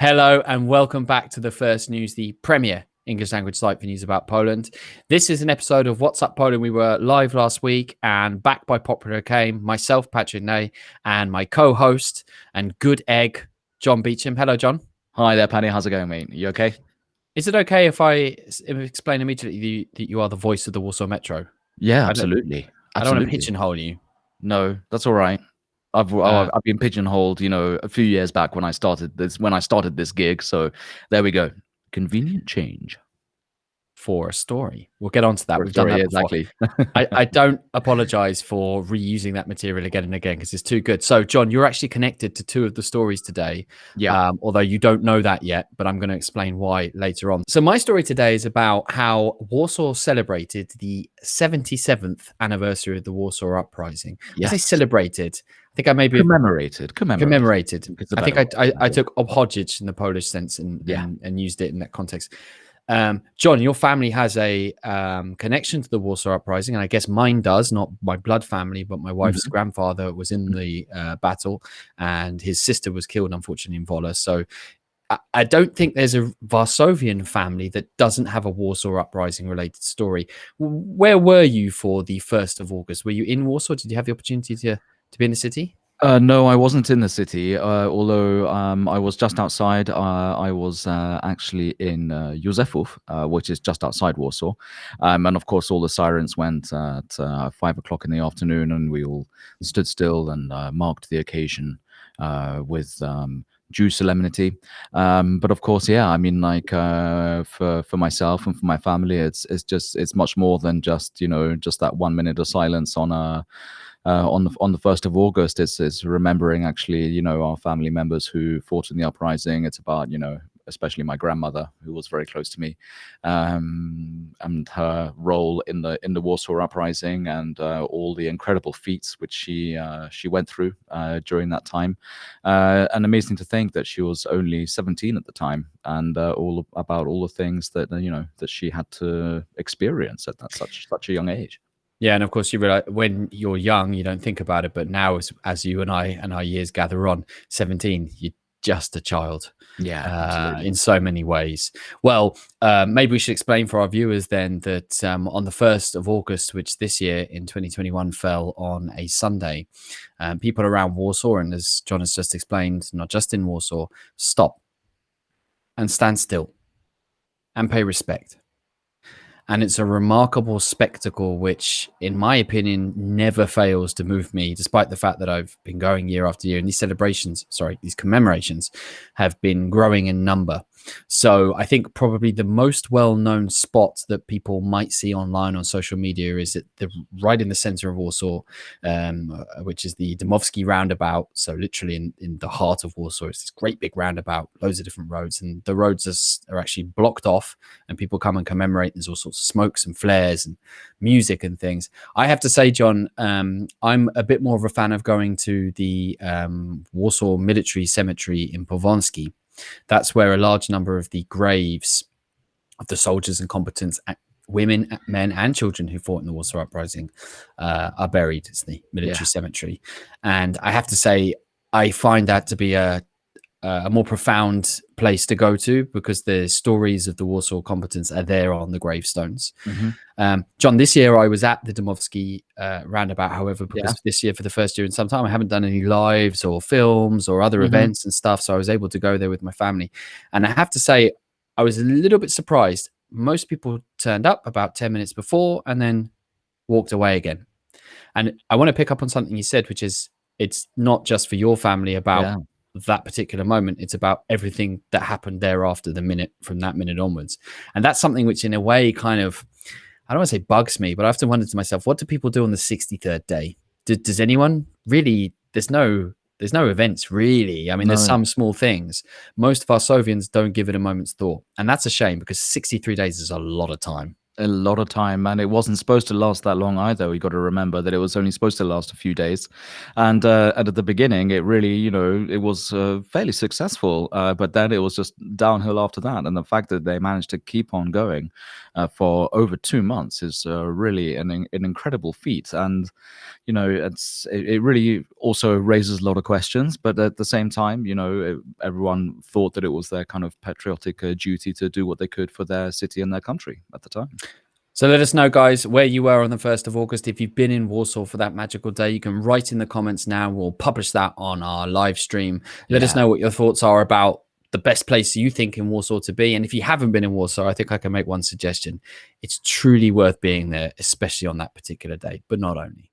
Hello and welcome back to the First News, the premier English language site for news about Poland. This is an episode of What's Up Poland. We were live last week and back by popular acclaim, myself, Patrick Ney, and my co-host and good egg, John Beecham. Hello, John. Hi there, Paddy. How's it going, mate? You okay? Is it okay if I explain immediately that you are the voice of the Warsaw Metro? Yeah, absolutely. I don't want to pigeonhole you. No, that's all right. I've been pigeonholed, a few years back when I started this gig. So there we go. Convenient change. For a story. We'll get on to that. For a We've done story, that before. exactly. I don't apologize for reusing that material again and again because it's too good. So, John, you're actually connected to two of the stories today. Yeah. Although you don't know that yet, but I'm going to explain why later on. So my story today is about how Warsaw celebrated the 77th anniversary of the Warsaw Uprising. Yes. I say celebrated. I think I maybe commemorated. I think I took obchodzić in the Polish sense and used it in that context. John, your family has a connection to the Warsaw Uprising, and I guess mine does, not my blood family, but my wife's grandfather was in the battle, and his sister was killed, unfortunately, in Wola. So I don't think there's a Varsovian family that doesn't have a Warsaw Uprising related story. Where were you for the 1st of August? Were you in Warsaw? Did you have the opportunity to be in the city? No, I wasn't in the city, although I was just outside. I was actually in Józefów, which is just outside Warsaw. And of course, all the sirens went at 5 o'clock in the afternoon, and we all stood still and marked the occasion with due solemnity. But of course, yeah, I mean, like for myself and for my family, it's much more than just that 1 minute of silence on the 1st of August. It's remembering actually, our family members who fought in the uprising. It's about, especially my grandmother, who was very close to me, and her role in the Warsaw Uprising, and all the incredible feats which she went through during that time. And amazing to think that she was only 17 at the time, and all about all the things that that she had to experience at such a young age. Yeah, and of course you realize when you're young, you don't think about it, but now as you and I and our years gather on, 17, you're just a child. Yeah, in so many ways. Well, maybe we should explain for our viewers then that on the 1st of August, which this year in 2021 fell on a Sunday, people around Warsaw, and as John has just explained, not just in Warsaw, stop and stand still and pay respect. And it's a remarkable spectacle, which, in my opinion, never fails to move me, despite the fact that I've been going year after year. And these commemorations have been growing in number. So I think probably the most well-known spot that people might see online on social media is right in the center of Warsaw, which is the Dąbrowski roundabout. So literally in the heart of Warsaw, it's this great big roundabout, loads of different roads, and the roads are actually blocked off, and people come and commemorate. There's all sorts of smokes and flares and music and things. I have to say, John, I'm a bit more of a fan of going to the Warsaw Military Cemetery in Powązki. That's where a large number of the graves of the soldiers and combatants, women, men, and children who fought in the Warsaw Uprising are buried. It's the military cemetery. And I have to say, I find that to be a more profound place to go to, because the stories of the Warsaw combatants are there on the gravestones. John, this year I was at the Dąbrowski roundabout, however, because this year, for the first year in some time, I haven't done any lives or films or other events and stuff, so I was able to go there with my family. And I have to say, I was a little bit surprised. Most people turned up about 10 minutes before and then walked away again. And I want to pick up on something you said, which is, it's not just for your family about that particular moment, it's about everything that happened thereafter, from that minute onwards. And that's something which in a way kind of, I don't want to say bugs me, but I often wonder to myself, what do people do on the 63rd day? Does anyone really? There's no events really. I mean, there's some small things. Most of our Soviets don't give it a moment's thought, and that's a shame, because 63 days is a lot of time. a lot of time, and it wasn't supposed to last that long either. We got to remember that it was only supposed to last a few days, and at the beginning, it really, it was fairly successful, but then it was just downhill after that. And the fact that they managed to keep on going for over 2 months is really an incredible feat. And it really also raises a lot of questions, but at the same time, everyone thought that it was their kind of patriotic duty to do what they could for their city and their country at the time. So let us know, guys, where you were on the 1st of August. If you've been in Warsaw for that magical day, you can write in the comments now. We'll publish that on our live stream. Let us know what your thoughts are about the best place you think in Warsaw to be. And if you haven't been in Warsaw, I think I can make one suggestion. It's truly worth being there, especially on that particular day, but not only.